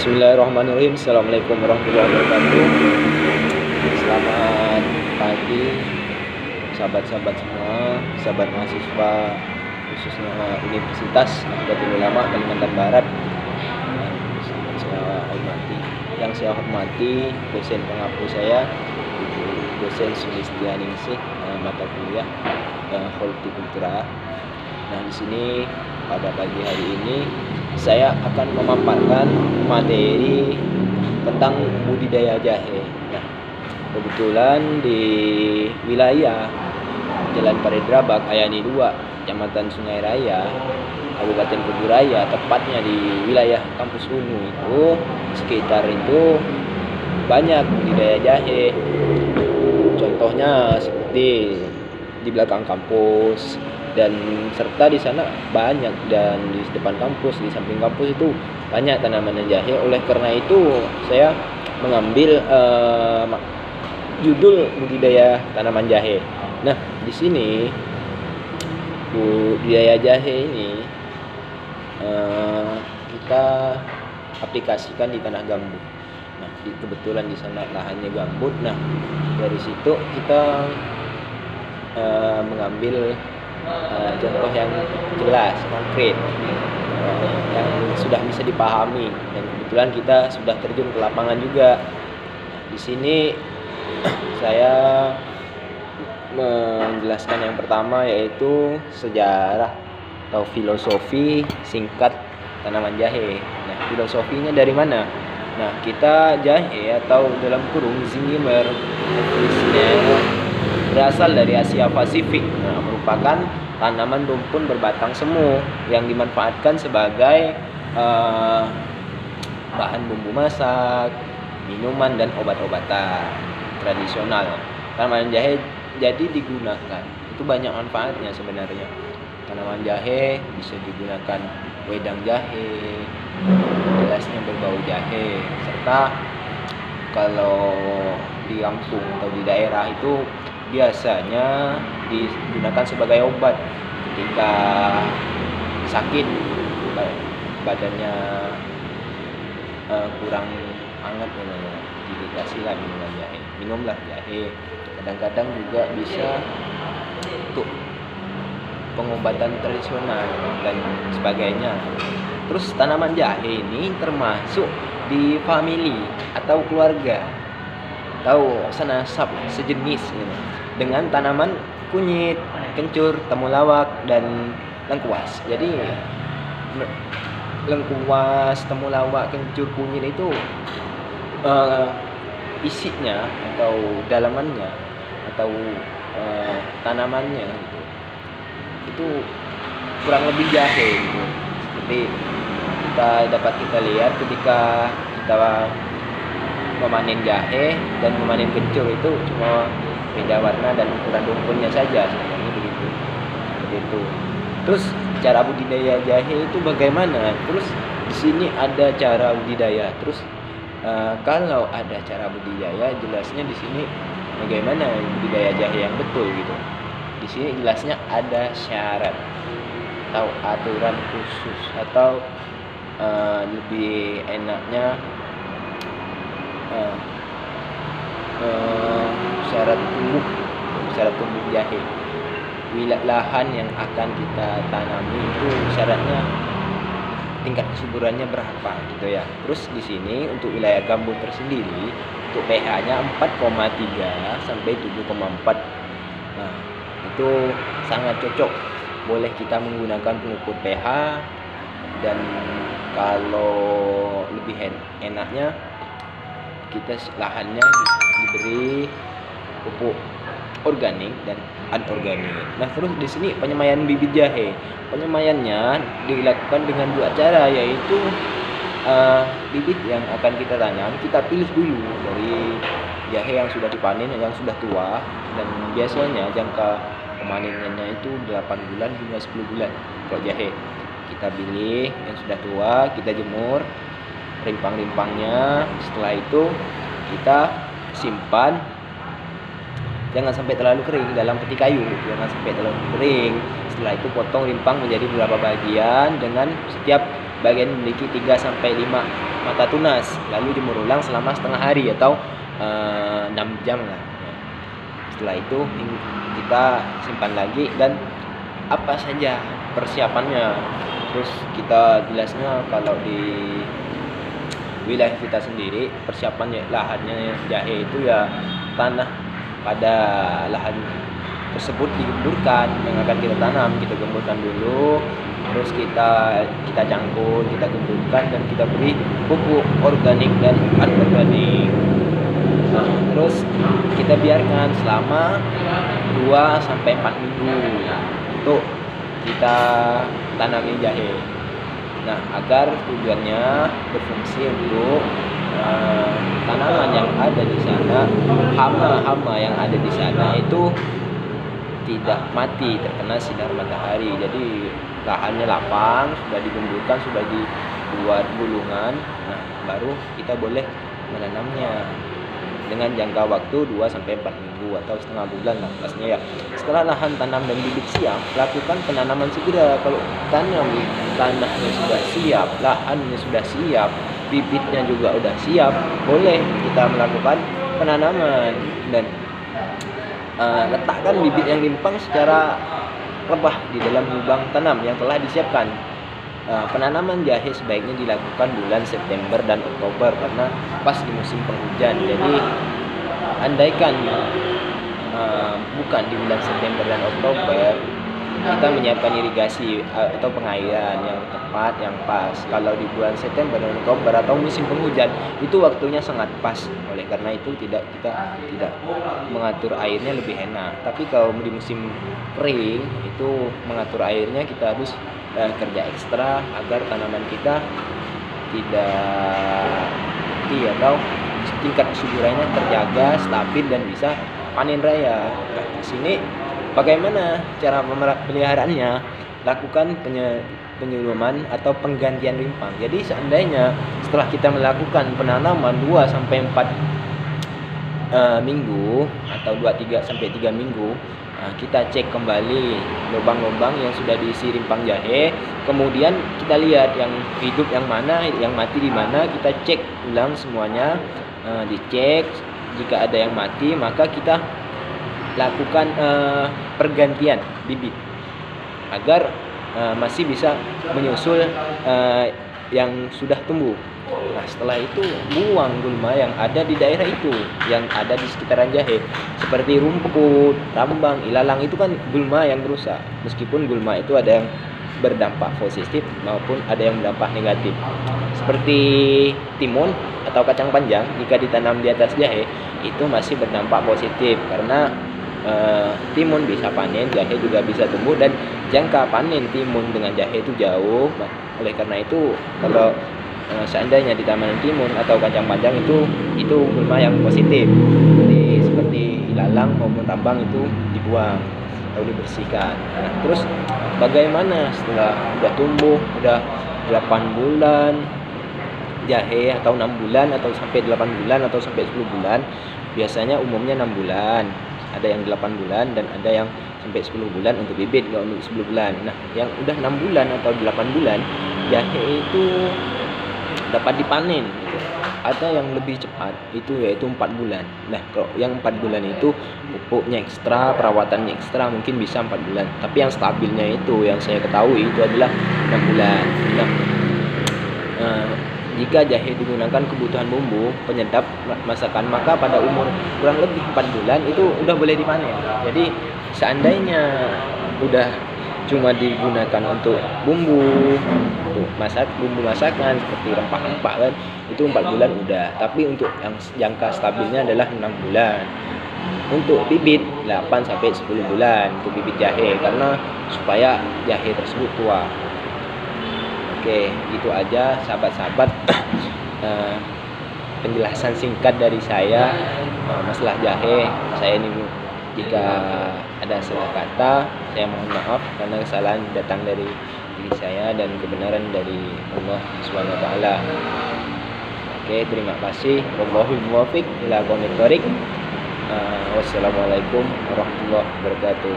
Bismillahirrahmanirrahim. Assalamualaikum warahmatullahi wabarakatuh. Selamat pagi sahabat-sahabat semua, sahabat mahasiswa khususnya Universitas Nahdlatul Ulama Kalimantan Barat. Yang saya hormati dosen pengampu saya, Ibu dosen Sulistianingsih, mata kuliah Hortikultura. Nah, di sini pada pagi hari ini saya akan memaparkan materi tentang budidaya jahe. Nah, kebetulan di wilayah Jalan Paredrabak, Ayani 2, Kecamatan Sungai Raya, Kabupaten Kuburaya, tepatnya di wilayah kampus UNU itu, sekitar itu banyak budidaya jahe. Contohnya seperti di belakang kampus, dan serta di sana banyak, dan di depan kampus, di samping kampus itu banyak tanaman jahe. Oleh karena itu saya mengambil judul budidaya tanaman jahe. Nah, di sini budidaya jahe ini kita aplikasikan di tanah gambut. Nah, kebetulan di sana lahannya gambut. Nah, dari situ kita mengambil contoh yang jelas, konkret, yang sudah bisa dipahami, dan kebetulan kita sudah terjun ke lapangan juga. Di sini saya menjelaskan yang pertama, yaitu sejarah atau filosofi singkat tanaman jahe. Nah, filosofinya dari mana? Nah, kita jahe atau dalam kurung Zingiber berasal dari Asia Pasifik. Nah, merupakan tanaman rumpun berbatang semu yang dimanfaatkan sebagai bahan bumbu masak, minuman, dan obat-obatan tradisional. Tanaman jahe jadi digunakan, itu banyak manfaatnya sebenarnya. Tanaman jahe bisa digunakan wedang jahe, gelasnya berbau jahe, serta kalau di kampung atau di daerah itu biasanya digunakan sebagai obat ketika sakit, badannya kurang hangat, dikasihlah minuman jahe, minumlah jahe. Kadang-kadang juga bisa untuk pengobatan tradisional dan sebagainya. Terus tanaman jahe ini termasuk di famili atau keluarga atau senasab sejenis dengan tanaman kunyit, kencur, temulawak, dan lengkuas. Jadi lengkuas, temulawak, kencur, kunyit itu isinya atau dalamannya atau tanamannya itu kurang lebih jahe gitu. Seperti dapat kita lihat ketika kita memanen jahe dan memanen kencur, itu cuma beda warna dan ukuran rumputnya saja, sebenarnya begitu. Seperti itu. Terus cara budidaya jahe itu bagaimana? Terus di sini ada cara budidaya. Terus kalau ada cara budidaya, jelasnya di sini bagaimana budidaya jahe yang betul gitu. Di sini jelasnya ada syarat atau aturan khusus, atau lebih enaknya syarat tumbuh jahe. Lahan yang akan kita tanami itu syaratnya tingkat kesuburannya berapa gitu ya. Terus di sini untuk wilayah gambut tersendiri, untuk pH-nya 4,3 sampai 7,4. Nah, itu sangat cocok. Boleh kita menggunakan pengukur pH, dan kalau lebih enaknya kita lahannya diberi pupuk organik dan anorganik. Nah, terus di sini penyemaian bibit jahe. Penyemaiannya dilakukan dengan 2 cara, yaitu bibit yang akan kita tanam kita pilih dulu dari jahe yang sudah dipanen, yang sudah tua, dan biasanya jangka pemanenannya itu 8 bulan hingga 10 bulan. Kalau jahe kita pilih yang sudah tua, kita jemur rimpang-rimpangnya. Setelah itu kita simpan, jangan sampai terlalu kering, dalam peti kayu, jangan sampai terlalu kering. Setelah itu potong rimpang menjadi beberapa bagian, dengan setiap sebagian memiliki 3 sampai 5 mata tunas, lalu dijemur ulang selama setengah hari atau 6 jam lah. Setelah itu kita simpan lagi, dan apa saja persiapannya. Terus kita jelasnya kalau di wilayah kita sendiri persiapannya lahannya jahe itu ya tanah pada lahan tersebut digemburkan yang akan kita tanam, kita gemburkan dulu, terus kita cangkul, kita gemburkan, dan kita beri pupuk organik dan anorganik. Terus kita biarkan selama 2 sampai 4 minggu untuk kita tanami jahe. Nah, agar tujuannya berfungsi untuk tanaman yang ada di sana, hama-hama yang ada di sana itu tidak mati terkena sinar matahari. Jadi lahannya lapang, sudah digemburkan, sudah dibuat gulungan. Nah, baru kita boleh menanamnya dengan jangka waktu 2 sampai 4 minggu atau setengah bulan lah pastinya ya. Setelah lahan tanam dan bibit siap, lakukan penanaman segera. Kalau tanahnya sudah siap, lahannya sudah siap, bibitnya juga udah siap, boleh kita melakukan penanaman. Dan letakkan bibit yang limpang secara rebah di dalam lubang tanam yang telah disiapkan. Penanaman jahe sebaiknya dilakukan bulan September dan Oktober karena pas di musim penghujan. Jadi andaikan bukan di bulan September dan Oktober, kita menyiapkan irigasi atau pengairan yang tepat, yang pas. Kalau di bulan September dan Oktober atau musim penghujan, itu waktunya sangat pas. Oleh karena itu kita tidak mengatur airnya lebih enak. Tapi kalau di musim kering itu mengatur airnya kita harus kerja ekstra agar tanaman kita tidak mati atau tingkat kesuburannya terjaga stabil dan bisa panen raya. Nah, di sini bagaimana cara pemeliharaannya? Lakukan penyuluman atau penggantian rimpang. Jadi seandainya setelah kita melakukan penanaman 2 sampai 4 minggu atau 2 sampai 3 minggu, kita cek kembali lubang-lubang yang sudah diisi rimpang jahe. Kemudian kita lihat yang hidup yang mana, yang mati di mana, kita cek ulang semuanya, dicek. Jika ada yang mati, maka kita lakukan pergantian bibit agar masih bisa menyusul yang sudah tumbuh. Nah, setelah itu buang gulma yang ada di daerah itu, yang ada di sekitaran jahe, seperti rumput, rambang, ilalang. Itu kan gulma yang merusak. Meskipun gulma itu ada yang berdampak positif maupun ada yang berdampak negatif. Seperti timun atau kacang panjang, jika ditanam di atas jahe itu masih berdampak positif karena timun bisa panen, jahe juga bisa tumbuh, dan jangka panen timun dengan jahe itu jauh. Oleh karena itu kalau seandainya di taman timun atau kacang panjang itu gulma yang positif. Jadi seperti ilalang maupun rambang itu dibuang atau dibersihkan. Nah, terus bagaimana setelah udah tumbuh, udah 8 bulan jahe atau 6 bulan atau sampai 8 bulan atau sampai 10 bulan? Biasanya umumnya 6 bulan. Ada yang 8 bulan dan ada yang sampai 10 bulan untuk bibit, nggak untuk 10 bulan. Nah, yang udah 6 bulan atau 8 bulan, jahe itu dapat dipanen gitu. Ada yang lebih cepat itu yaitu 4 bulan. Nah, kalau yang 4 bulan itu pupuknya ekstra, perawatannya ekstra, mungkin bisa 4 bulan. Tapi yang stabilnya itu yang saya ketahui itu adalah 6 bulan. Nah, jika jahe digunakan kebutuhan bumbu penyedap masakan, maka pada umur kurang lebih 4 bulan itu udah boleh dipanen. Jadi seandainya udah cuma digunakan untuk bumbu, untuk bumbu masakan seperti rempah-rempah kan, itu 4 bulan udah. Tapi untuk yang jangka stabilnya adalah 6 bulan. Untuk bibit 8 sampai 10 bulan untuk bibit jahe, karena supaya jahe tersebut tua. Oke, itu aja sahabat-sahabat penjelasan singkat dari saya masalah jahe. Saya ini jika ada salah kata, saya mohon maaf karena kesalahan datang dari diri saya dan kebenaran dari Allah SWT. Oke, terima kasih. Wallahul muwaffiq ila aqwamit thoriq. Wassalamualaikum warahmatullahi wabarakatuh.